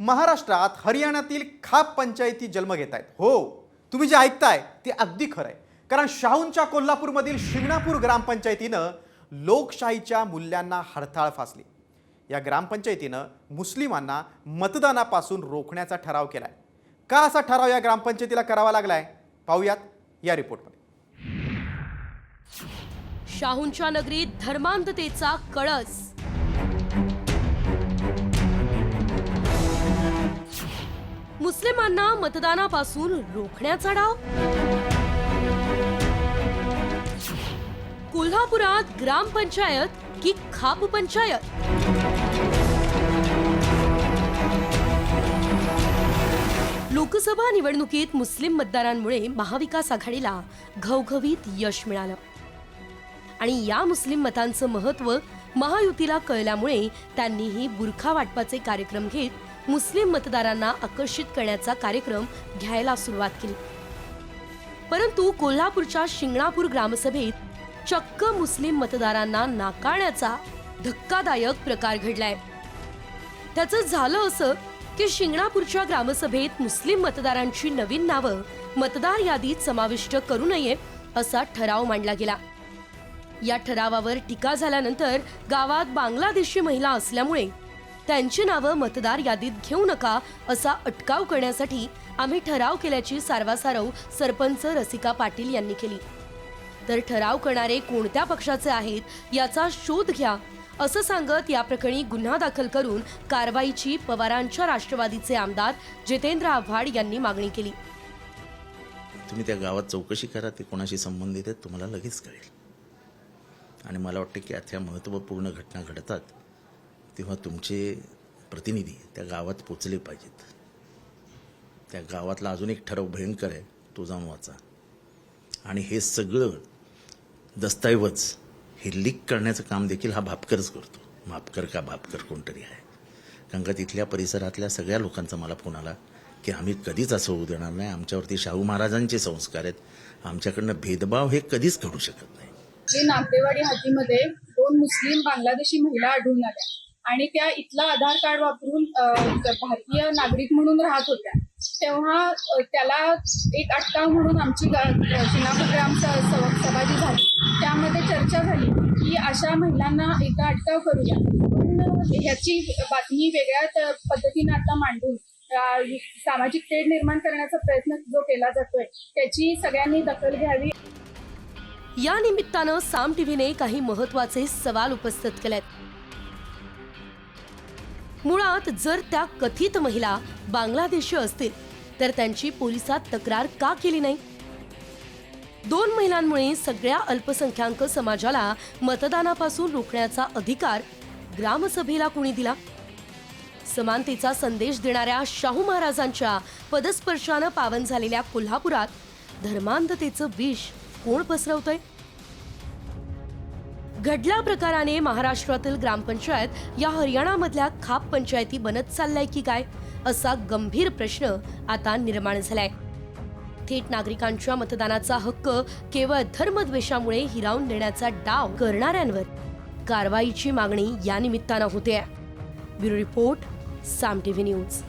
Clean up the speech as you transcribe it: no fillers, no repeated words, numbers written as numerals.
महाराष्ट्रात हरियाणातील खाप पंचायती जन्म घेत आहेत। हो, तुम्ही जे ऐकताय ते अगदी खरं आहे। कारण शाहूंच्या कोल्हापूरमधील शिंगणापूर ग्रामपंचायतीनं लोकशाहीच्या मूल्यांना हरताळ फासली। या ग्रामपंचायतीनं मुस्लिमांना मतदानापासून रोखण्याचा ठराव केलाय। का असा ठराव या ग्रामपंचायतीला करावा लागलाय पाहूयात या रिपोर्टमध्ये। शाहूंच्या नगरीत धर्मांधतेचा कळस। मुस्लिमांना मतदानापासून रोखण्याचा डाव। कोल्हापुरात ग्रामपंचायत की खाप पंचायत? लोकसभा निवडणुकीत मुस्लिम मतदारांमुळे महाविकास आघाडीला घवघवीत यश मिळालं आणि या मुस्लिम मतांचं महत्त्व महायुतीला कळल्यामुळे त्यांनीही बुरखा वाटपाचे कार्यक्रम घेत मुस्लिम मतदारांना आकर्षित करण्याचा कार्यक्रम घ्यायला सुरुवात केली। परंतु कोल्हापूरच्या शिंगणापूर ग्रामसभेत चक्क मुस्लिम मतदारांना नाकारण्याचा धक्कादायक प्रकार घडलाय। त्याचं झालं असं की शिंगणापूरच्या ग्रामसभेत मुस्लिम मतदारांची नवीन नावं मतदार यादीत समाविष्ट करू नये असा ठराव मांडला गेला। या ठरावावर टीका झाल्यानंतर गावात बांगलादेशी महिला असल्यामुळे त्यांची नावं मतदार यादीत घेऊ नका असा अटकाव करण्यासाठी आम्ही ठराव केल्याची सारवासारव सरपंच रसिका पाटील यांनी केली। तर ठराव करणारे कोणत्या पक्षाचे आहेत याचा शोध घ्या असं सांगत या प्रकरणी गुन्हा दाखल करून कारवाईची पवारांच्या राष्ट्रवादीचे आमदार जितेंद्र आव्हाड यांनी मागणी केली। तुम्ही त्या गावात चौकशी करा, ते कोणाशी संबंधित आहेत तुम्हाला लगेच कळेल। आणि मला वाटतं की अशा महत्त्वपूर्ण घटना घडतात तेव्हा तुमचे प्रतिनिधी त्या गावात पोचले पाहिजेत। त्या गावातला अजून एक ठराव भयंकर आहे, तो जाऊन वाचा। आणि हे सगळं दस्तऐवज हे लीक करण्याचं काम देखील हा भापकरच करतो। भापकर का भापकर कोणतरी आहे, कारण का तिथल्या परिसरातल्या सगळ्या लोकांचा मला फोन आला की आम्ही कधीच असं होऊ देणार नाही, आमच्यावरती शाहू महाराजांचे संस्कार आहेत, आमच्याकडनं भेदभाव हे कधीच घडू शकत नाही। नागदेवाडी हातीमध्ये 2 मुस्लिम बांगलादेशी महिला आढळून आल्या आणि त्या इथला आधार कार्ड वापरून भारतीय नागरिक म्हणून राहत होत्या। तेव्हा त्याला एक अटकाव म्हणून आमची शिंगणापूर ग्राम सभा जी झाली त्यामध्ये चर्चा झाली की अशा महिलांना एकदा अटकाव करूया। पण ह्याची बातमी वेगळ्या पद्धतीने आता मांडून सामाजिक तेढ निर्माण करण्याचा प्रयत्न जो केला जातोय त्याची सगळ्यांनी दखल घ्यावी। या निमित्तानं साम टीव्हीने काही महत्त्वाचे सवाल उपस्थित केलेत। मुळात जर त्या कथित महिला बांगलादेशी असतील तर त्यांची पोलिसात तक्रार का केली नाही? 2 महिलांमुळे सगळ्या अल्पसंख्याक समाजाला मतदानापासून रोखण्याचा अधिकार ग्रामसभेला कोणी दिला? समानतेचा संदेश देणाऱ्या शाहू महाराजांच्या पदस्पर्शानं पावन झालेल्या कोल्हापुरात धर्मांधतेचं विष कोण पसरवतंय? घडल्या प्रकाराने महाराष्ट्रातील ग्रामपंचायत या हरियाणामधल्या खाप पंचायती बनत चाललाय की काय असा गंभीर प्रश्न आता निर्माण झालाय। थेट नागरिकांच्या मतदानाचा हक्क केवळ धर्मद्वेषामुळे हिरावून देण्याचा डाव करणाऱ्यांवर कारवाईची मागणी या निमित्तानं होते। ब्युरो रिपोर्ट, साम टीव्ही न्यूज।